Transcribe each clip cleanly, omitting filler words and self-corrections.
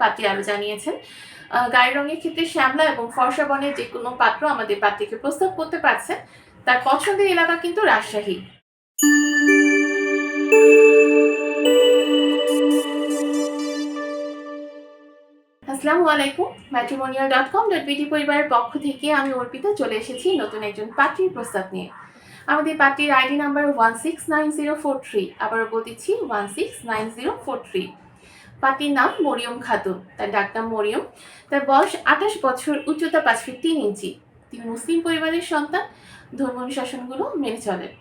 পাত্রী আরও জানিয়েছেন গায়ের রঙের ক্ষেত্রে শ্যামলা এবং ফর্সা বর্ণের যে কোনো পাত্র আমাদের পাত্রীকে প্রস্তাব করতে পারছেন। তার পছন্দের এলাকা কিন্তু রাজশাহী। আসসালামু আলাইকুম। matrimonial.com.bd পরিবারের পক্ষ থেকে আমি অর্পিতা চলে এসেছি নতুন একজন পাত্রীর প্রস্তাব নিয়ে। আমাদের পাত্রীর আইডি নাম্বার 169043। আবারও বলতেছি 169043। পাত্রীর নাম মরিয়ম খাতুন, তার ডাকনাম মরিয়ম। তার বয়স 28 বছর, উচ্চতা 5 ফিট 3 ইঞ্চি। তিনি মুসলিম পরিবারের সন্তান, ধর্ম অনুশাসনগুলো মেনে চলেন।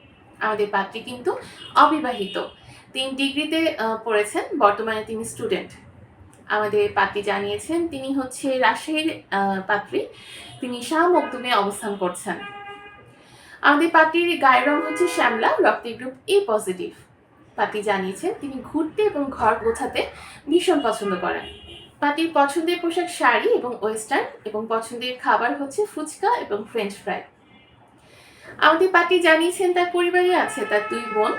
আমাদের পাত্রী কিন্তু অবিবাহিত, তিনি ডিগ্রিতে পড়েছেন, বর্তমানে তিনি স্টুডেন্ট। আমাদের পাত্রী জানিয়েছেন তিনি হচ্ছে রাজশাহীর পাত্রী, তিনি শাহ মখদুমে অবস্থান করছেন। আমাদের পাত্রীর গায়ের রং হচ্ছে শ্যামলা, রক্তের গ্রুপ এ পজিটিভ। পাত্রী জানিয়েছেন তিনি ঘুরতে এবং ঘর গোছাতে ভীষণ পছন্দ করেন। পাত্রীর পছন্দের পোশাক শাড়ি এবং ওয়েস্টার্ন, এবং পছন্দের খাবার হচ্ছে ফুচকা এবং ফ্রেঞ্চ ফ্রাই। আমাদের পাত্রী জানিয়েছেন তার পরিবারে আছে তার 2 বোন।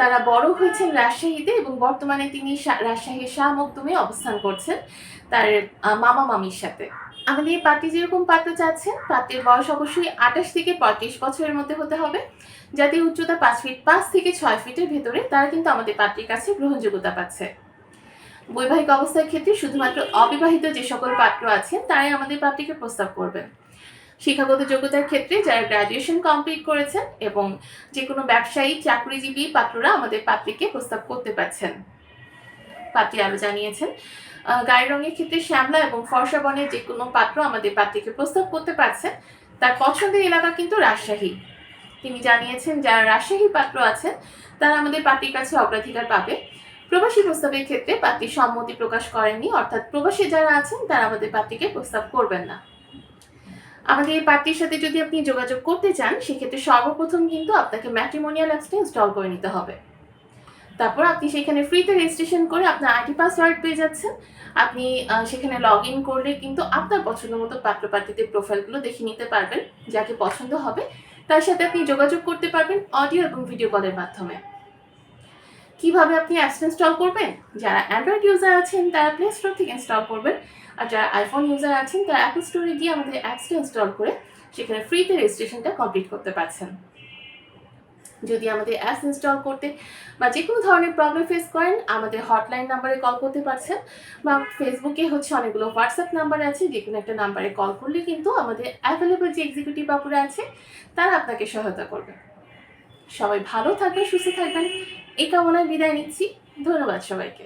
তারা বড় হয়েছেন রাজশাহীতে এবং বর্তমানে তিনি রাজশাহীর শাহ মখদুমে অবস্থান করছেন তার মামা মামির সাথে। আমাদের পাত্রী যেরকম পাত্র চাচ্ছেন, পাত্রের বয়স অবশ্যই 28 থেকে 35 বছরের মধ্যে হতে হবে, যাতে উচ্চতা 5 ফিট 5 থেকে 6 ফিটের ভেতরে, তারা কিন্তু আমাদের পাত্রীর কাছে গ্রহণযোগ্যতা পাচ্ছে। বৈবাহিক অবস্থার ক্ষেত্রে শুধুমাত্র অবিবাহিত যে সকল পাত্র আছেন তারাই আমাদের পাত্রীকে প্রস্তাব করবেন। শিক্ষাগত যোগ্যতার ক্ষেত্রে যারা গ্র্যাজুয়েশন কমপ্লিট করেছেন এবং যে কোনো ব্যবসায়ী চাকরিজীবী পাত্ররা আমাদের পাত্রীকে প্রস্তাব করতে পারছেন। পাত্রী আরও জানিয়েছেন গায়ের রঙের ক্ষেত্রে শ্যামলা এবং ফর্সা বর্ণের যে কোনো পাত্র আমাদের পাত্রীকে প্রস্তাব করতে পারছেন। তার পছন্দের এলাকা কিন্তু রাজশাহী। তিনি জানিয়েছেন যারা রাজশাহী পাত্র আছেন তারা আমাদের পাত্রীর কাছে অগ্রাধিকার পাবে। প্রবাসী প্রস্তাবের ক্ষেত্রে পাত্রী সম্মতি প্রকাশ করেননি, অর্থাৎ প্রবাসী যারা আছেন তারা আমাদের পাত্রীকে প্রস্তাব করবেন না। আমাদের এই পাত্রীর সাথে যদি আপনি যোগাযোগ করতে চান, সেক্ষেত্রে সর্বপ্রথম কিন্তু আপনাকে ম্যাট্রিমোনিয়াল অ্যাপসটা ইনস্টল করে নিতে হবে। তারপর আপনি সেখানে ফ্রিতে রেজিস্ট্রেশন করে আপনার আইডি পাসওয়ার্ড পেয়ে যাচ্ছেন। আপনি সেখানে লগ ইন করলে কিন্তু আপনার পছন্দ মতো পাত্র-পাত্রীদের প্রোফাইলগুলো দেখে নিতে পারবেন। যাকে পছন্দ হবে তার সাথে আপনি যোগাযোগ করতে পারবেন অডিও এবং ভিডিও কলের মাধ্যমে। কিভাবে আপনি অ্যাপস ইনস্টল করবেন? যারা অ্যান্ড্রয়েড ইউজার আছেন তারা প্লে স্টোর থেকে ইনস্টল করবেন, আর যারা আইফোন ইউজার আছেন তারা অ্যাপল স্টোরে গিয়ে আমাদের অ্যাপসটা ইনস্টল করে সেখানে ফ্রিতে রেজিস্ট্রেশনটা কমপ্লিট করতে পারছেন। যদি আমাদের অ্যাপস ইনস্টল করতে বা যে কোনো ধরনের প্রবলেম ফেস করেন, আমাদের হটলাইন নাম্বারে কল করতে পারছেন, বা ফেসবুকে হচ্ছে অনেকগুলো হোয়াটসঅ্যাপ নাম্বার আছে, যে কোনো একটা নাম্বারে কল করলে কিন্তু আমাদের অ্যাভেলেবল যে এক্সিকিউটিভ বাবুরা আছে তারা আপনাকে সহায়তা করবে। সবাই ভালো থাকবেন, সুস্থ থাকবেন এই কামনায় বিদায় নিচ্ছি। ধন্যবাদ সবাইকে।